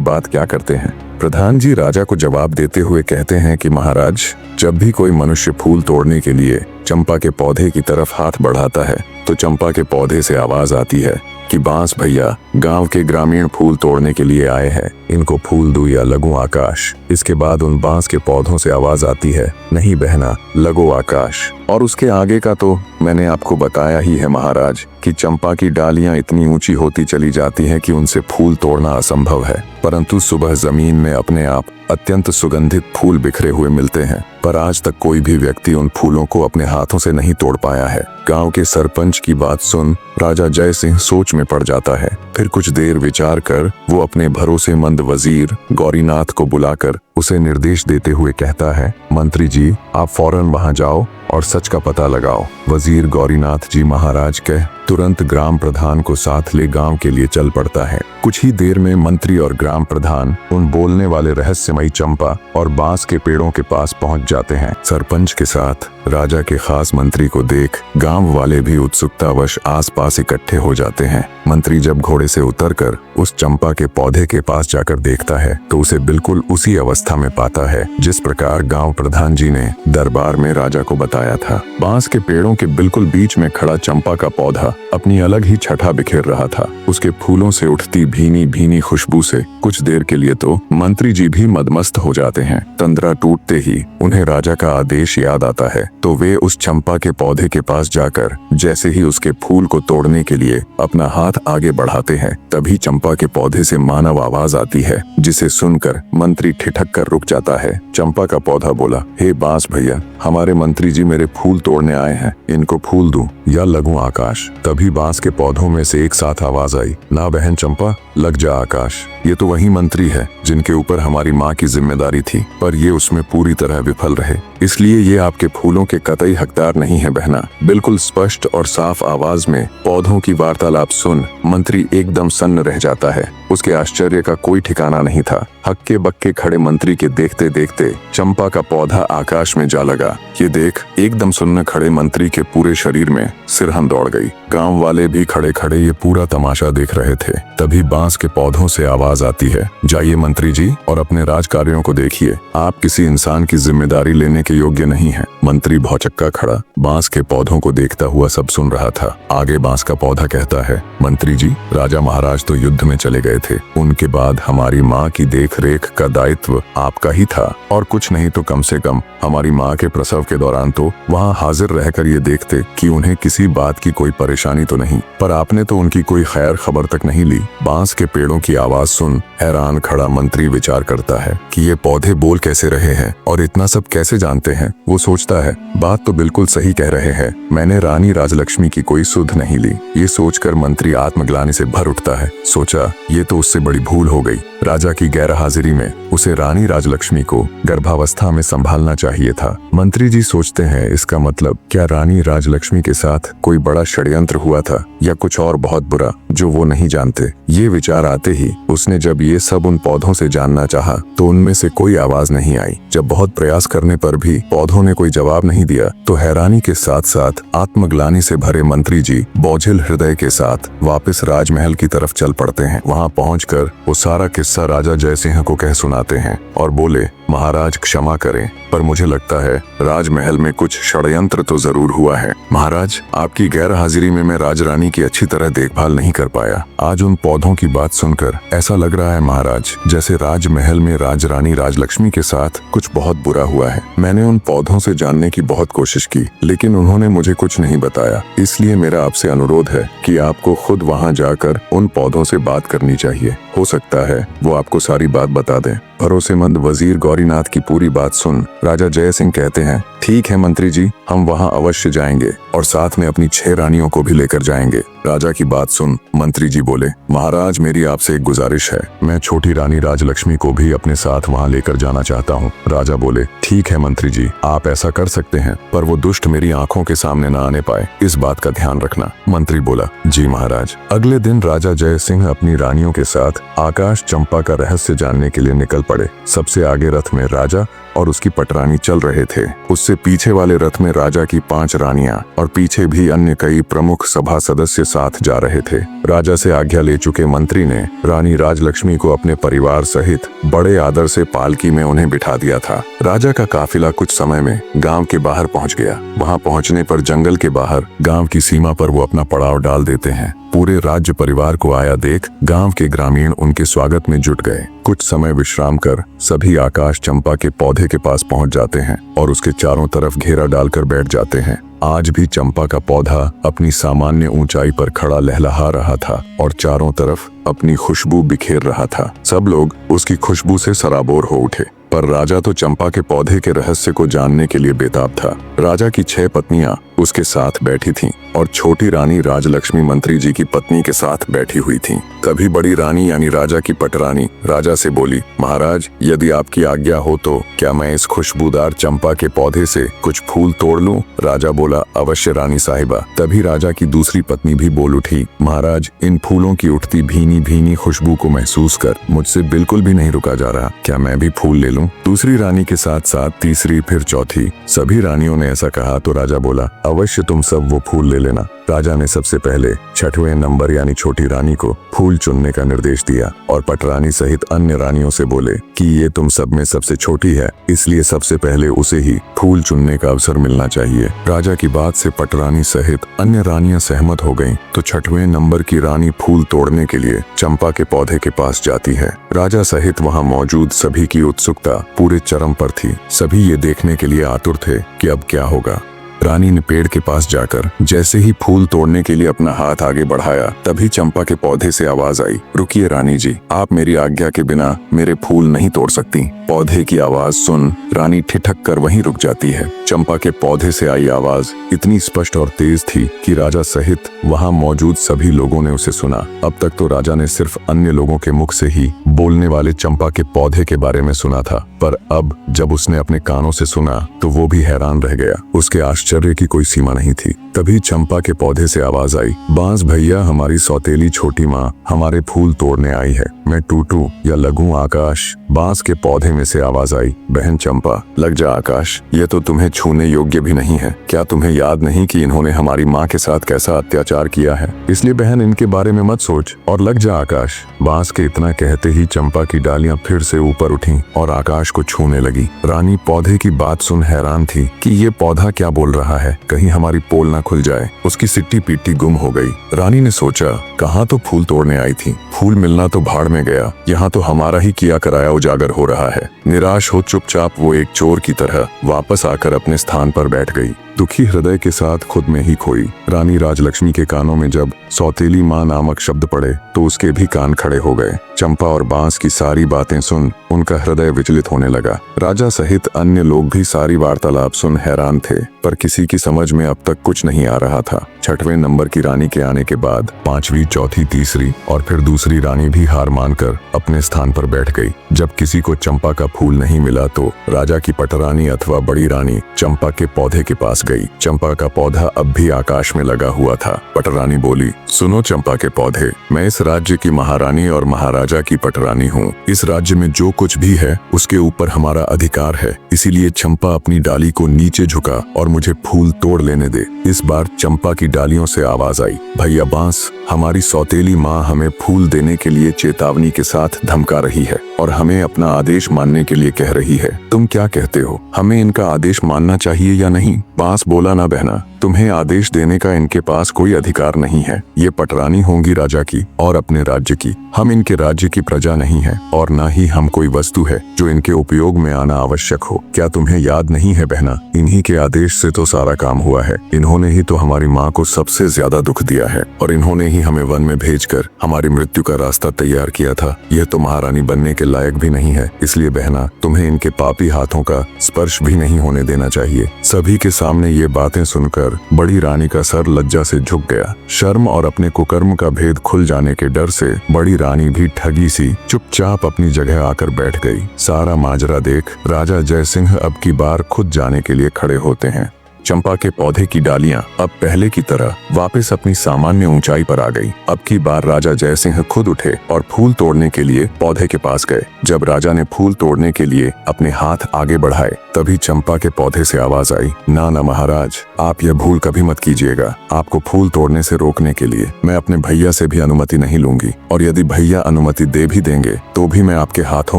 बात क्या करते हैं? प्रधान जी राजा को जवाब देते हुए कहते हैं कि महाराज, जब भी कोई मनुष्य फूल तोड़ने के लिए चंपा के पौधे की तरफ हाथ बढ़ाता है तो चंपा के पौधे से आवाज आती है कि बांस भैया, गांव के ग्रामीण फूल तोड़ने के लिए आए हैं, इनको फूल दूं या लगूं आकाश। इसके बाद उन बांस के पौधों से आवाज आती है, नहीं बहना, लगो आकाश। और उसके आगे का तो मैंने आपको बताया ही है महाराज कि चंपा की डालियां इतनी ऊंची होती चली जाती हैं कि उनसे फूल तोड़ना असंभव है। परंतु सुबह जमीन में अपने आप अत्यंत सुगंधित फूल बिखरे हुए मिलते हैं, पर आज तक कोई भी व्यक्ति उन फूलों को अपने हाथों से नहीं तोड़ पाया है। गांव के सरपंच की बात सुन राजा जय सिंह सोच में पड़ जाता है। फिर कुछ देर विचार कर वो अपने भरोसेमंद वजीर गौरीनाथ को बुलाकर उसे निर्देश देते हुए कहता है, मंत्री जी आप फौरन वहां जाओ और सच का पता लगाओ। वजीर गौरीनाथ जी महाराज कह तुरंत ग्राम प्रधान को साथ ले गांव के लिए चल पड़ता है। कुछ ही देर में मंत्री और ग्राम प्रधान उन बोलने वाले रहस्यमयी चंपा और बांस के पेड़ों के पास पहुंच जाते हैं। सरपंच के साथ राजा के खास मंत्री को देख गांव वाले भी उत्सुकतावश आसपास इकट्ठे हो जाते हैं। मंत्री जब घोड़े से उतरकर उस चंपा के पौधे के पास जाकर देखता है तो उसे बिल्कुल उसी अवस्था में पाता है जिस प्रकार गांव प्रधान जी ने दरबार में राजा को बताया था। बांस के पेड़ों के बिल्कुल बीच में खड़ा चंपा का पौधा अपनी अलग ही छठा बिखेर रहा था। उसके फूलों से उठती भीनी भीनी खुशबू से कुछ देर के लिए तो मंत्री जी भी मदमस्त हो जाते हैं। तंद्रा टूटते ही उन्हें राजा का आदेश याद आता है तो वे उस चंपा के पौधे के पास जाकर जैसे ही उसके फूल को तोड़ने के लिए अपना हाथ आगे बढ़ाते हैं, तभी चंपा के पौधे से मानव आवाज आती है जिसे सुनकर मंत्री ठिठक कर रुक जाता है। चंपा का पौधा बोला, हे बांस भैया, हमारे मंत्री जी मेरे फूल तोड़ने आए हैं, इनको फूल दूं या लगूं आकाश। तभी बांस के पौधों में से एक साथ आवाज आई, ना बहन चंपा, लग जा आकाश। ये तो वही मंत्री है जिनके ऊपर हमारी माँ की जिम्मेदारी थी, पर ये उसमें पूरी तरह विफल रहे, इसलिए ये आपके फूलों के कतई हकदार नहीं है बहना। बिल्कुल स्पष्ट और साफ आवाज में पौधों की वार्तालाप सुन मंत्री एकदम सन्न रह जाता है। उसके आश्चर्य का कोई ठिकाना नहीं था। हक्के बक्के खड़े मंत्री के देखते देखते चंपा का पौधा आकाश में जा लगा। ये देख एकदम सुन्न खड़े मंत्री के पूरे शरीर में सिरहन दौड़ गई। गांव वाले भी खड़े खड़े ये पूरा तमाशा देख रहे थे। तभी बांस के पौधों से आवाज आती है, जाइए मंत्री जी और अपने राज कार्यों को देखिए, आप किसी इंसान की जिम्मेदारी लेने के योग्य नहीं है। मंत्री भौचक्का खड़ा बांस के पौधों को देखता हुआ सब सुन रहा था। आगे बांस का पौधा कहता है, मंत्री जी, राजा महाराज तो युद्ध में चले गए थे, उनके बाद हमारी माँ की देख रेख का दायित्व आपका ही था, और कुछ नहीं तो कम से कम हमारी माँ के प्रसव के दौरान तो वहाँ हाजिर रहकर ये देखते कि उन्हें किसी बात की कोई परेशानी तो नहीं, पर आपने तो उनकी कोई खैर खबर तक नहीं ली। बांस के पेड़ों की आवाज सुन हैरान खड़ा मंत्री विचार करता है कि ये पौधे बोल कैसे रहे हैं और इतना सब कैसे जानते हैं। वो सोचता है, बात तो बिल्कुल सही कह रहे हैं, मैंने रानी राजलक्ष्मी की कोई सुध नहीं ली। ये सोचकर मंत्री आत्मग्लानि से भर उठता है। सोचा ये तो उससे बड़ी भूल हो गई। राजा की गैर हाजिरी में उसे रानी राजलक्ष्मी को गर्भावस्था में संभालना चाहिए था। मंत्री जी सोचते हैं, इसका मतलब क्या रानी राजलक्ष्मी के साथ कोई बड़ा षड्यंत्र हुआ था या कुछ और बहुत बुरा जो वो नहीं जानते। ये विचार आते ही उसने जब ये सब उन पौधों से जानना चाहा तो उनमें से कोई आवाज नहीं आई। जब बहुत प्रयास करने पर भी पौधों ने कोई जवाब नहीं दिया तो हैरानी के साथ साथ आत्मग्लानि से भरे मंत्री जी बोझिल हृदय के साथ वापस राजमहल की तरफ चल पड़ते हैं। वहाँ पहुंचकर वो सारा किस्सा राजा जय सिंह को कह सुनाते हैं और बोले, महाराज क्षमा करें, पर मुझे लगता है राजमहल में कुछ षड्यंत्र तो जरूर हुआ है। महाराज, आपकी गैर हाजिरी में मैं राजरानी की अच्छी तरह देखभाल नहीं कर पाया। आज उन पौधों की बात सुनकर ऐसा लग रहा है महाराज जैसे राजमहल में राजरानी राजलक्ष्मी के साथ कुछ बहुत बुरा हुआ है। मैंने उन पौधों से जानने की बहुत कोशिश की लेकिन उन्होंने मुझे कुछ नहीं बताया, इसलिए मेरा आपसे अनुरोध है कि आपको खुद वहां जाकर उन पौधों से बात करनी चाहिए। हो सकता है वो आपको सारी बात बता दें। भरोसेमंद वजीर गौरीनाथ की पूरी बात सुन राजा जय सिंह कहते हैं, ठीक है मंत्री जी, हम वहां अवश्य जाएंगे और साथ में अपनी 6 रानियों को भी लेकर जाएंगे। राजा की बात सुन मंत्री जी बोले, महाराज मेरी आपसे एक गुजारिश है, मैं छोटी रानी राजलक्ष्मी को भी अपने साथ वहां लेकर जाना चाहता हूं। राजा बोले, ठीक है मंत्री जी, आप ऐसा कर सकते हैं, पर वो दुष्ट मेरी आंखों के सामने न आने पाए, इस बात का ध्यान रखना। मंत्री बोला, जी महाराज। अगले दिन राजा जय सिंह अपनी रानियों के साथ आकाश चंपा का रहस्य जानने के लिए निकल पड़े। सबसे आगे रथ में राजा और उसकी पटरानी चल रहे थे। उससे पीछे वाले रथ में राजा की 5 रानियां और पीछे भी अन्य कई प्रमुख सभा सदस्य साथ जा रहे थे। राजा से आज्ञा ले चुके मंत्री ने रानी राजलक्ष्मी को अपने परिवार सहित बड़े आदर से पालकी में उन्हें बिठा दिया था। राजा का काफिला कुछ समय में गांव के बाहर पहुंच गया। वहां पहुंचने पर जंगल के बाहर गांव की सीमा पर वो अपना पड़ाव डाल देते हैं। पूरे राज्य परिवार को आया देख गांव के ग्रामीण उनके स्वागत में जुट गए। कुछ समय विश्राम कर सभी आकाश चंपा के पौधे के पास पहुंच जाते हैं और उसके चारों तरफ घेरा डालकर बैठ जाते हैं। आज भी चंपा का पौधा अपनी सामान्य ऊंचाई पर खड़ा लहलहा रहा था और चारों तरफ अपनी खुशबू बिखेर रहा था। सब लोग उसकी खुशबू से सराबोर हो उठे, पर राजा तो चंपा के पौधे के रहस्य को जानने के लिए बेताब था। राजा की 6 पत्नियां उसके साथ बैठी थीं और छोटी रानी राजलक्ष्मी मंत्री जी की पत्नी के साथ बैठी हुई थीं। तभी बड़ी रानी यानी राजा की पटरानी राजा से बोली, महाराज, यदि आपकी आज्ञा हो तो क्या मैं इस खुशबूदार चंपा के पौधे से कुछ फूल तोड़ लूं? राजा बोला, अवश्य रानी साहिबा। तभी राजा की दूसरी पत्नी भी बोल उठी, महाराज, इन फूलों की उठती भीनी भीनी खुशबू को महसूस कर मुझसे बिल्कुल भी नहीं रुका जा रहा। क्या मैं भी फूल ले लूं? दूसरी रानी के साथ साथ तीसरी, फिर चौथी, सभी रानियों ने ऐसा कहा तो राजा बोला, अवश्य तुम सब वो फूल ले लेना। राजा ने सबसे पहले 6वें नंबर यानी छोटी रानी को फूल चुनने का निर्देश दिया और पटरानी सहित अन्य रानियों से बोले कि ये तुम सब में सबसे छोटी है, इसलिए सबसे पहले उसे ही फूल चुनने का अवसर मिलना चाहिए। राजा की बात से पटरानी सहित अन्य रानियां सहमत हो गईं, तो 6वें नंबर की रानी फूल तोड़ने के लिए चंपा के पौधे के पास जाती है। राजा सहित वहाँ मौजूद सभी की उत्सुकता पूरे चरम पर थी। सभी ये देखने के लिए आतुर थे कि अब क्या होगा। रानी ने पेड़ के पास जाकर जैसे ही फूल तोड़ने के लिए अपना हाथ आगे बढ़ाया, तभी चंपा के पौधे से आवाज आई, रुकिए रानी जी, आप मेरी आज्ञा के बिना मेरे फूल नहीं तोड़ सकती। पौधे की आवाज सुन रानी ठिठक कर वहीं रुक जाती है। चंपा के पौधे से आई आवाज इतनी स्पष्ट और तेज थी कि राजा सहित वहां मौजूद सभी लोगों ने उसे सुना। अब तक तो राजा ने सिर्फ अन्य लोगों के मुख से ही बोलने वाले चंपा के पौधे के बारे में सुना था, पर अब जब उसने अपने कानों से सुना तो वो भी हैरान रह गया। उसके आश्चर्य की कोई सीमा नहीं थी। तभी चंपा के पौधे से आवाज आई, बांस भैया, हमारी सौतेली छोटी माँ हमारे फूल तोड़ने आई है। मैं टूटू या लगूं आकाश? बांस के पौधे में से आवाज आई, बहन चंपा, लग जा आकाश, ये तो तुम्हें छूने योग्य भी नहीं है। क्या तुम्हें याद नहीं कि इन्होंने हमारी माँ के साथ कैसा अत्याचार किया है? इसलिए बहन इनके बारे में मत सोच और लग जा आकाश। बांस के इतना कहते ही चंपा की डालियां फिर से ऊपर उठी और आकाश को छूने लगी। रानी पौधे की बात सुन हैरान थी कि ये पौधा क्या बोल रहा है, कहीं हमारी पोल ना खुल जाए। उसकी सिट्टी पीटी गुम हो गई। रानी ने सोचा, कहाँ तो फूल तोड़ने आई थी, फूल मिलना तो भाड़ में गया, यहाँ तो हमारा ही किया कराया उजागर हो रहा है। निराश हो चुपचाप वो एक चोर की तरह वापस आकर अपने स्थान पर बैठ गई, दुखी हृदय के साथ खुद में ही खोई। रानी राजलक्ष्मी के कानों में जब सौतेली माँ नामक शब्द पड़े तो उसके भी कान खड़े हो गए। चंपा और बांस की सारी बातें सुन उनका हृदय विचलित होने लगा। राजा सहित अन्य लोग भी सारी वार्तालाप सुन हैरान थे, पर किसी की समझ में अब तक कुछ नहीं आ रहा था। 6वें नंबर की रानी के आने के बाद 5वीं, चौथी, तीसरी और फिर दूसरी रानी भी हार मानकर अपने स्थान पर बैठ गई। जब किसी को चंपा का फूल नहीं मिला तो राजा की पटरानी अथवा बड़ी रानी चंपा के पौधे के पास गई। चंपा का पौधा अब भी आकाश में लगा हुआ था। पटरानी बोली, सुनो चंपा के पौधे, मैं इस राज्य की महारानी और महाराजा की पटरानी हूँ। इस राज्य में जो कुछ भी है उसके ऊपर हमारा अधिकार है, इसीलिए चंपा अपनी डाली को नीचे झुका और मुझे फूल तोड़ लेने दे। इस बार चंपा की डालियों से आवाज आई, भैया बांस, हमारी सौतेली माँ हमें फूल देने के लिए चेतावनी के साथ धमका रही है और हमें अपना आदेश मानने के लिए कह रही है। तुम क्या कहते हो, हमें इनका आदेश मानना चाहिए या नहीं? बांस बोला, ना बहना, तुम्हें आदेश देने का इनके पास कोई अधिकार नहीं है। ये पटरानी होंगी राजा की और अपने राज्य की। हम इनके राज्य की प्रजा नहीं है और ना ही हम कोई वस्तु है जो इनके उपयोग में आना आवश्यक हो। क्या तुम्हें याद नहीं है बहना, इन्हीं के आदेश से तो सारा काम हुआ है। इन्होंने ही तो हमारी माँ को सबसे ज्यादा दुख दिया है और इन्होंने ही हमें वन में भेजकर हमारी मृत्यु का रास्ता तैयार किया था। यह तो महारानी बनने के लायक भी नहीं है, इसलिए बहना तुम्हें इनके पापी हाथों का स्पर्श भी नहीं होने देना चाहिए। सभी के सामने ये बातें सुनकर बड़ी रानी का सर लज्जा से झुक गया। शर्म और अपने कुकर्म का भेद खुल जाने के डर से बड़ी रानी भी ठगी सी चुपचाप अपनी जगह आकर बैठ गई। सारा माजरा देख राजा जयसिंह अब की बार खुद जाने के लिए खड़े होते हैं। चंपा के पौधे की डालियां अब पहले की तरह वापस अपनी सामान्य ऊंचाई पर आ गई। अब की बार राजा जयसिंह खुद उठे और फूल तोड़ने के लिए पौधे के पास गए। जब राजा ने फूल तोड़ने के लिए अपने हाथ आगे बढ़ाए तभी चंपा के पौधे से आवाज आई, ना ना महाराज, आप यह भूल कभी मत कीजिएगा। आपको फूल तोड़ने से रोकने के लिए मैं अपने भैया से भी अनुमति नहीं लूंगी, और यदि भैया अनुमति दे भी देंगे तो भी मैं आपके हाथों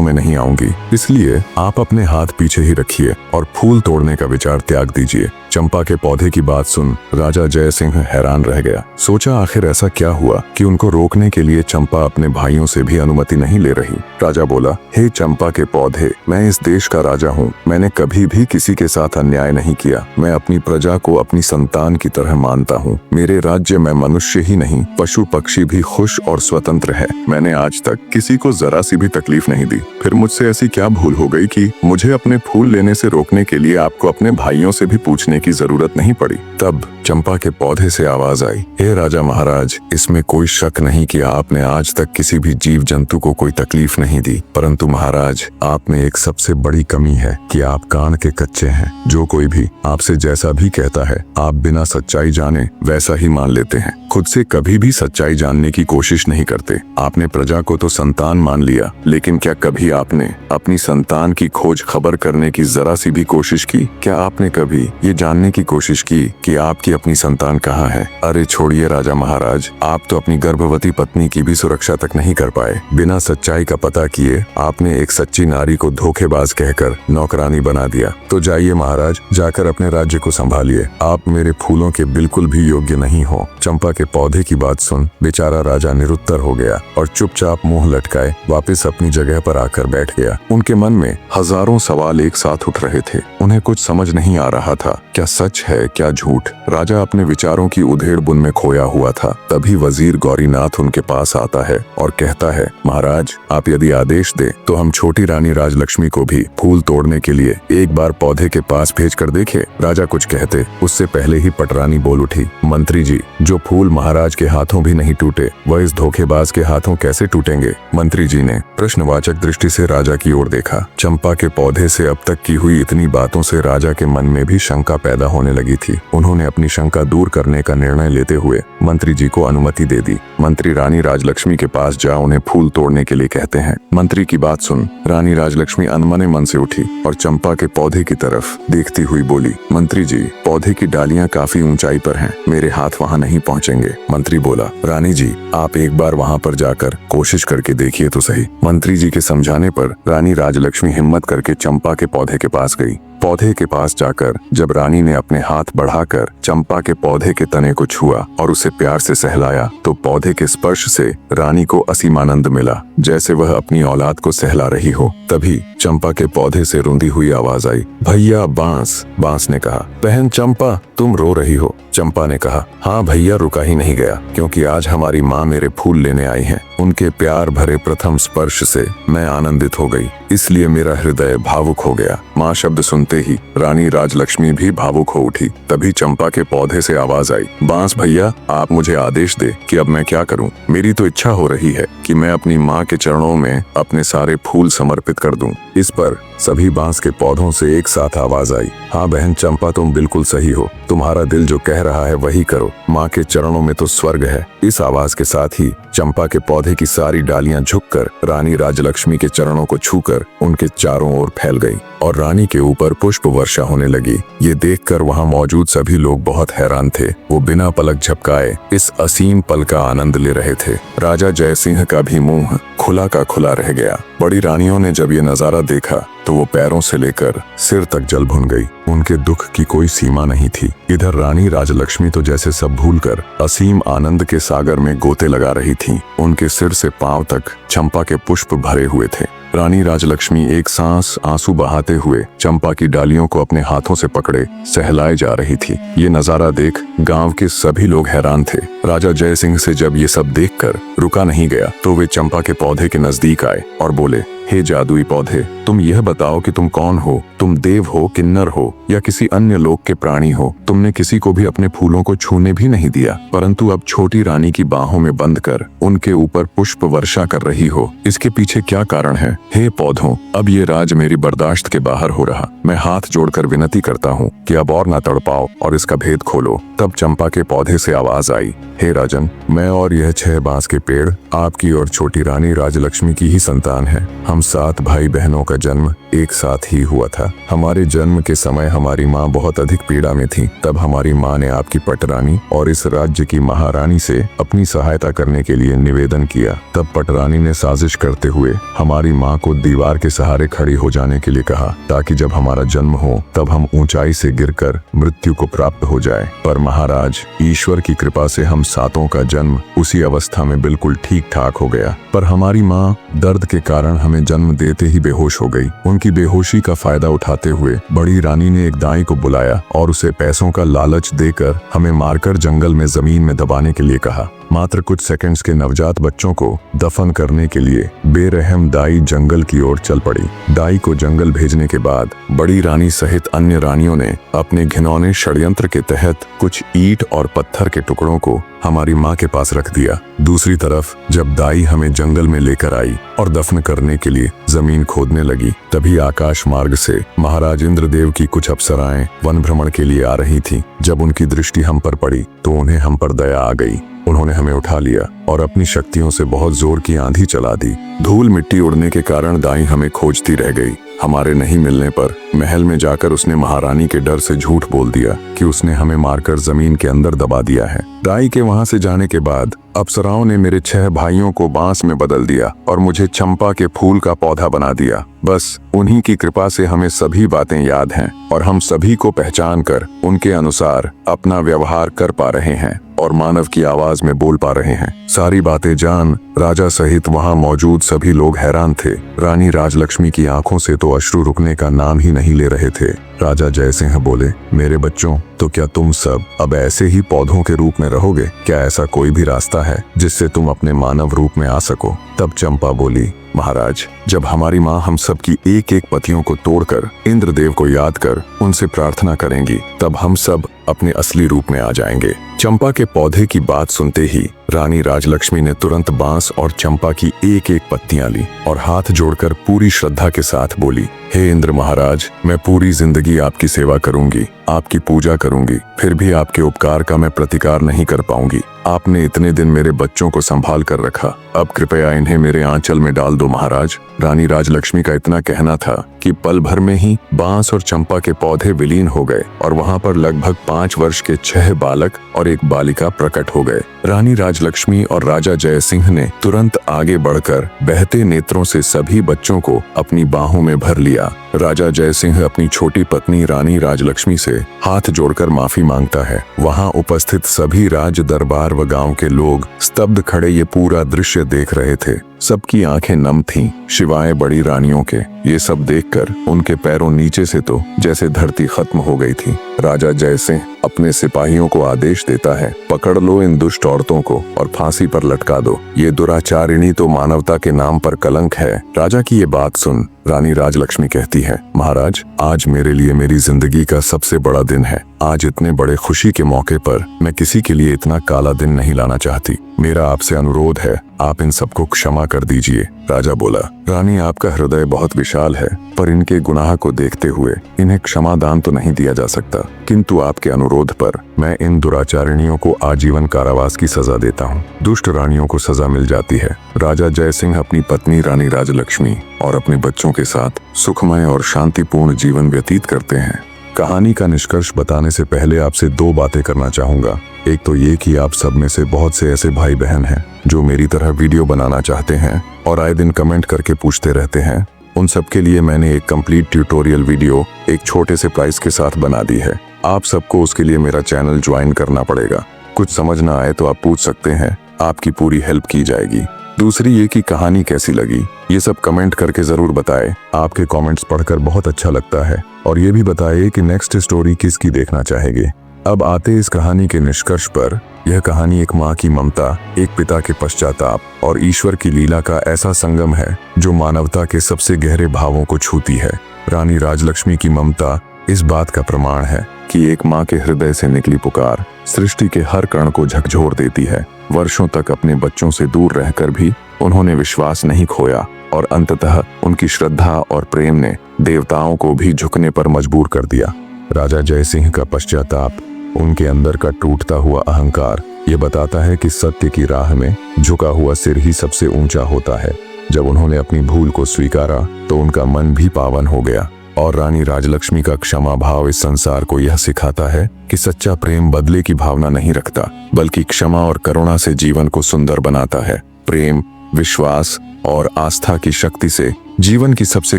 में नहीं आऊंगी। इसलिए आप अपने हाथ पीछे ही रखिए और फूल तोड़ने का विचार त्याग दीजिए। चंपा के पौधे की बात सुन राजा जयसिंह हैरान रह गया। सोचा आखिर ऐसा क्या हुआ कि उनको रोकने के लिए चंपा अपने भाइयों से भी अनुमति नहीं ले रही। राजा बोला, हे चंपा के पौधे, मैं इस देश का राजा हूँ। मैंने कभी भी किसी के साथ अन्याय नहीं किया। मैं अपनी प्रजा को अपनी संतान की तरह मानता हूँ। मेरे राज्य में मनुष्य ही नहीं, पशु पक्षी भी खुश और स्वतंत्र है। मैंने आज तक किसी को जरा सी भी तकलीफ नहीं दी। फिर मुझसे ऐसी क्या भूल हो गई कि मुझे अपने फूल लेने से रोकने के लिए आपको अपने भाइयों से भी पूछने की जरूरत नहीं पड़ी। तब चंपा के पौधे से आवाज आई, हे राजा महाराज, इसमें कोई शक नहीं कि आपने आज तक किसी भी जीव जंतु को कोई तकलीफ नहीं दी, परंतु महाराज, आप में एक सबसे बड़ी कमी है कि आप कान के कच्चे हैं। जो कोई भी आपसे जैसा भी कहता है, आप बिना सच्चाई जाने वैसा ही मान लेते हैं। खुद से कभी भी सच्चाई जानने की कोशिश नहीं करते। आपने प्रजा को तो संतान मान लिया, लेकिन क्या कभी आपने अपनी संतान की खोज खबर करने की जरा सी भी कोशिश की? क्या आपने कभी ये जानने की कोशिश की कि आपकी अपनी संतान कहाँ है? अरे छोड़िए राजा महाराज, आप तो अपनी गर्भवती पत्नी की भी सुरक्षा तक नहीं कर पाए। बिना सच्चाई का पता किए आपने एक सच्ची नारी को धोखेबाज कहकर नौकरानी बना दिया। तो जाइए महाराज, जाकर अपने राज्य को संभालिए। आप मेरे फूलों के बिल्कुल भी योग्य नहीं हो। चंपा के पौधे की बात सुन बेचारा राजा निरुत्तर हो गया और चुपचाप मुंह लटकाए वापस अपनी जगह पर आकर बैठ गया। उनके मन में हजारों सवाल एक साथ उठ रहे थे। उन्हें कुछ समझ नहीं आ रहा था, क्या सच है क्या झूठ। राजा अपने विचारों की उधेड़ बुन में खोया हुआ था। तभी वजीर गौरीनाथ उनके पास आता है और कहता है, महाराज, आप यदि आदेश दे तो हम छोटी रानी राजलक्ष्मी को भी फूल तोड़ने के लिए एक बार पौधे के पास भेज कर देखे। राजा कुछ कहते उससे पहले ही पटरानी बोल उठी, मंत्री जी, जो फूल महाराज के हाथों भी नहीं टूटे वह इस धोखेबाज के हाथों कैसे टूटेंगे? मंत्री जी ने प्रश्नवाचक दृष्टि से राजा की ओर देखा। चंपा के पौधे से अब तक की हुई इतनी बातों से राजा के मन में भी शंका पैदा होने लगी थी। उन्होंने अपनी शंका दूर करने का निर्णय लेते हुए मंत्री जी को अनुमति दे दी। मंत्री रानी राजलक्ष्मी के पास जा उन्हें फूल तोड़ने के लिए कहते हैं। मंत्री की बात सुन रानी राजलक्ष्मी अनमने मन से उठी और चंपा के पौधे की तरफ देखती हुई बोली, मंत्री जी, पौधे की डालियां काफी ऊंचाई पर हैं, मेरे हाथ वहां नहीं पहुंचेंगे। मंत्री बोला, रानी जी, आप एक बार वहां पर जाकर कोशिश करके देखिए तो सही। मंत्री जी के समझाने पर रानी राजलक्ष्मी हिम्मत करके चंपा के पौधे के पास गई। पौधे के पास जाकर जब रानी ने अपने हाथ बढ़ाकर चंपा के पौधे के तने को छुआ और उसे प्यार से सहलाया तो पौधे के स्पर्श से रानी को असीम आनंद मिला, जैसे वह अपनी औलाद को सहला रही हो। तभी चंपा के पौधे से रुंधी हुई आवाज आई, भैया बांस। बांस ने कहा, बहन चंपा, तुम रो रही हो? चंपा ने कहा, हाँ भैया, रुका ही नहीं गया, क्योंकि आज हमारी माँ मेरे फूल लेने आई हैं। उनके प्यार भरे प्रथम स्पर्श से मैं आनंदित हो गई, इसलिए मेरा हृदय भावुक हो गया। माँ शब्द सुनते ही रानी राजलक्ष्मी भी भावुक हो उठी। तभी चंपा के पौधे से आवाज आई, बांस भैया, आप मुझे आदेश दे कि अब मैं क्या करूं? मेरी तो इच्छा हो रही है कि मैं अपनी माँ के चरणों में अपने सारे फूल समर्पित कर दूं। इस पर सभी बांस के पौधों से एक साथ आवाज आई, हाँ बहन चंपा, तुम बिल्कुल सही हो, तुम्हारा दिल जो कह रहा है वही करो, माँ के चरणों में तो स्वर्ग है। इस आवाज के साथ ही चंपा के पौधे की सारी डालियां झुककर रानी राजलक्ष्मी के चरणों को छूकर उनके चारों ओर फैल गईं और रानी के ऊपर पुष्प वर्षा होने लगी। ये देखकर वहां मौजूद सभी लोग बहुत हैरान थे। वो बिना पलक झपकाए इस असीम पल का आनंद ले रहे थे। राजा जयसिंह का भी मुंह खुला का खुला रह गया। बड़ी रानियों ने जब ये नजारा देखा तो वो पैरों से लेकर सिर तक जल भुन गई। उनके दुख की कोई सीमा नहीं थी। इधर रानी राजलक्ष्मी तो जैसे सब भूलकर असीम आनंद के सागर में गोते लगा रही थीं। उनके सिर से पांव तक चंपा के पुष्प भरे हुए थे। रानी राजलक्ष्मी एक सांस आंसू बहाते हुए चंपा की डालियों को अपने हाथों से पकड़े सहलाए जा रही थी। ये नजारा देख गांव के सभी लोग हैरान थे। राजा जयसिंह से जब ये सब देखकर रुका नहीं गया तो वे चंपा के पौधे के नजदीक आए और बोले, हे जादुई पौधे, तुम यह बताओ कि तुम कौन हो? तुम देव हो, किन्नर हो या किसी अन्य लोक के प्राणी हो? तुमने किसी को भी अपने फूलों को छूने भी नहीं दिया, परंतु अब छोटी रानी की बाहों में बंद कर उनके ऊपर पुष्प वर्षा कर रही हो। इसके पीछे क्या कारण है? हे पौधों, अब ये राज मेरी बर्दाश्त के बाहर हो रहा। मैं हाथ जोड़कर विनती करता हूँ कि अब और ना तड़पाओ और इसका भेद खोलो। तब चंपा के पौधे से आवाज आई, हे राजन, मैं और यह 6 बांस के पेड़ आपकी और छोटी रानी राजलक्ष्मी की ही संतान है। हम 7 भाई बहनों का जन्म एक साथ ही हुआ था। हमारे जन्म के समय हमारी माँ बहुत अधिक पीड़ा में थी। तब हमारी माँ ने आपकी पटरानी और इस राज्य की महारानी से अपनी सहायता करने के लिए निवेदन किया। तब पटरानी ने साजिश करते हुए हमारी माँ को दीवार के सहारे खड़ी हो जाने के लिए कहा, ताकि जब हमारा जन्म हो तब हम ऊंचाई से गिरकर मृत्यु को प्राप्त हो जाए। पर महाराज, ईश्वर की कृपा से हम 7 का जन्म उसी अवस्था में बिल्कुल ठीक ठाक हो गया। पर हमारी माँ दर्द के कारण हमें जन्म देते ही बेहोश हो गई। उनकी बेहोशी का फायदा उठाते हुए बड़ी रानी ने एक दाई को बुलाया और उसे पैसों का लालच देकर हमें मारकर जंगल में जमीन में दबाने के लिए कहा। मात्र कुछ सेकंड्स के नवजात बच्चों को दफन करने के लिए बेरहम दाई जंगल की ओर चल पड़ी। दाई को जंगल भेजने के बाद बड़ी रानी सहित अन्य रानियों ने अपने घिनौने षड्यंत्र के तहत कुछ ईंट और पत्थर के टुकड़ों को हमारी माँ के पास रख दिया। दूसरी तरफ जब दाई हमें जंगल में लेकर आई और दफन करने के लिए जमीन खोदने लगी, तभी आकाश मार्ग से महाराज इंद्रदेव की कुछ अप्सराएं वन भ्रमण के लिए आ रही थीं। जब उनकी दृष्टि हम पर पड़ी तो उन्हें हम पर दया आ गई। उन्होंने हमें उठा लिया और अपनी शक्तियों से बहुत जोर की आंधी चला दी। धूल मिट्टी उड़ने के कारण दाई हमें खोजती रह गई। हमारे नहीं मिलने पर महल में जाकर उसने महारानी के डर से झूठ बोल दिया कि उसने हमें मारकर जमीन के अंदर दबा दिया है। दाई के वहां से जाने के बाद अप्सराओं ने मेरे 6 भाइयों को बांस में बदल दिया और मुझे चंपा के फूल का पौधा बना दिया। बस उन्हीं की कृपा से हमें सभी बातें याद हैं और हम सभी को पहचान कर उनके अनुसार अपना व्यवहार कर पा रहे हैं और मानव की आवाज में बोल पा रहे हैं। सारी बातें जान राजा सहित वहां मौजूद सभी लोग हैरान थे। रानी राजलक्ष्मी की आंखों से तो अश्रु रुकने का नाम ही नहीं ले रहे थे। राजा जयसिंह बोले, मेरे बच्चों, तो क्या तुम सब अब ऐसे ही पौधों के रूप में रहोगे? क्या ऐसा कोई भी रास्ता है जिससे तुम अपने मानव रूप में आ सको? तब चंपा बोली, महाराज, जब हमारी माँ हम सब की एक एक पतियों को तोड़कर इंद्रदेव को याद कर उनसे प्रार्थना करेंगी, तब हम सब अपने असली रूप में आ जाएंगे। चंपा के पौधे की बात सुनते ही रानी राजलक्ष्मी ने तुरंत बांस और चंपा की एक एक पत्तियां ली और हाथ जोड़कर पूरी श्रद्धा के साथ बोली, हे इंद्र महाराज, मैं पूरी जिंदगी आपकी सेवा करूंगी, आपकी पूजा करूंगी, फिर भी आपके उपकार का मैं प्रतिकार नहीं कर पाऊंगी। आपने इतने दिन मेरे बच्चों को संभाल कर रखा, अब कृपया इन्हें मेरे आंचल में डाल दो महाराज। रानी राजलक्ष्मी का इतना कहना था कि पल भर में ही बांस और चंपा के पौधे विलीन हो गए और वहां पर लगभग 5 वर्ष के 6 बालक और एक बालिका प्रकट हो गए। रानी राजलक्ष्मी और राजा जयसिंह ने तुरंत आगे बढ़कर बहते नेत्रों से सभी बच्चों को अपनी बाहों में भर लिया। राजा जयसिंह अपनी छोटी पत्नी रानी राजलक्ष्मी से हाथ जोड़कर माफी मांगता है। वहां उपस्थित सभी राज दरबार व गांव के लोग स्तब्ध खड़े ये पूरा दृश्य देख रहे थे। सबकी आंखें नम थीं, शिवाय बड़ी रानियों के। ये सब देखकर उनके पैरों नीचे से तो जैसे धरती खत्म हो गई थी। राजा जयसिंह अपने सिपाहियों को आदेश देता है, पकड़ लो इन दुष्ट औरतों को और फांसी पर लटका दो। ये दुराचारिणी तो मानवता के नाम पर कलंक है। राजा की ये बात सुन रानी राजलक्ष्मी कहती है, महाराज, आज मेरे लिए मेरी जिंदगी का सबसे बड़ा दिन है। आज इतने बड़े खुशी के मौके पर मैं किसी के लिए इतना काला दिन नहीं लाना चाहती। मेरा आपसे अनुरोध है, आप इन सबको क्षमा कर दीजिए। राजा बोला, रानी, आपका हृदय बहुत विशाल है, पर इनके गुनाह को देखते हुए इन्हें क्षमादान तो नहीं दिया जा सकता, किंतु आपके अनुरोध पर मैं इन दुराचारिणियों को आजीवन कारावास की सजा देता हूँ। दुष्ट रानियों को सजा मिल जाती है। राजा जयसिंह अपनी पत्नी रानी राजलक्ष्मी और अपने बच्चों के साथ सुखमय और शांतिपूर्ण जीवन व्यतीत करते हैं। कहानी का निष्कर्ष बताने से पहले आपसे 2 बातें करना चाहूंगा। एक तो ये कि आप सब में से बहुत से ऐसे भाई बहन हैं जो मेरी तरह वीडियो बनाना चाहते हैं और आए दिन कमेंट करके पूछते रहते हैं। उन सब के लिए मैंने एक कंप्लीट ट्यूटोरियल वीडियो एक छोटे से प्राइस के साथ बना दी है। आप सबको उसके लिए मेरा चैनल ज्वाइन करना पड़ेगा। कुछ समझ ना आए तो आप पूछ सकते हैं, आपकी पूरी हेल्प की जाएगी। दूसरी ये कि कहानी कैसी लगी, ये सब कमेंट करके जरूर बताएं। आपके कमेंट्स पढ़कर बहुत अच्छा लगता है। और ये भी बताइए कि नेक्स्ट स्टोरी किसकी देखना चाहेंगे। अब आते इस कहानी के निष्कर्ष पर। यह कहानी एक माँ की ममता, एक पिता के पश्चाताप और ईश्वर की लीला का ऐसा संगम है जो मानवता के सबसे गहरे भावों को छूती है। रानी राजलक्ष्मी की ममता इस बात का प्रमाण है कि एक माँ के हृदय से निकली पुकार सृष्टि के हर कण को झकझोर देती है। वर्षों तक अपने बच्चों से दूर रहकर भी उन्होंने विश्वास नहीं खोया और अंततः उनकी श्रद्धा और प्रेम ने देवताओं को भी झुकने पर मजबूर कर दिया। राजा जय सिंह का पश्चाताप, उनके अंदर का टूटता हुआ अहंकार, ये बताता है कि सत्य की राह में झुका हुआ सिर ही सबसे ऊंचा होता है। जब उन्होंने अपनी भूल को स्वीकारा तो उनका मन भी पावन हो गया। और रानी राजलक्ष्मी का क्षमा भाव इस संसार को यह सिखाता है कि सच्चा प्रेम बदले की भावना नहीं रखता, बल्कि क्षमा और करुणा से जीवन को सुंदर बनाता है। प्रेम, विश्वास और आस्था की शक्ति से जीवन की सबसे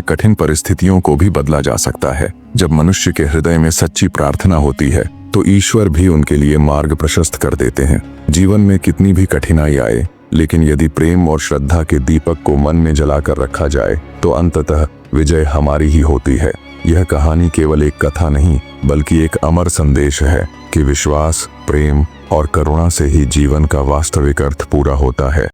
कठिन परिस्थितियों को भी बदला जा सकता है। जब मनुष्य के हृदय में सच्ची प्रार्थना होती है तो ईश्वर भी उनके लिए मार्ग प्रशस्त कर देते हैं। जीवन में कितनी भी कठिनाई आए, लेकिन यदि प्रेम और श्रद्धा के दीपक को मन में जलाकर रखा जाए तो अंततः विजय हमारी ही होती है। यह कहानी केवल एक कथा नहीं, बल्कि एक अमर संदेश है कि विश्वास, प्रेम और करुणा से ही जीवन का वास्तविक अर्थ पूरा होता है।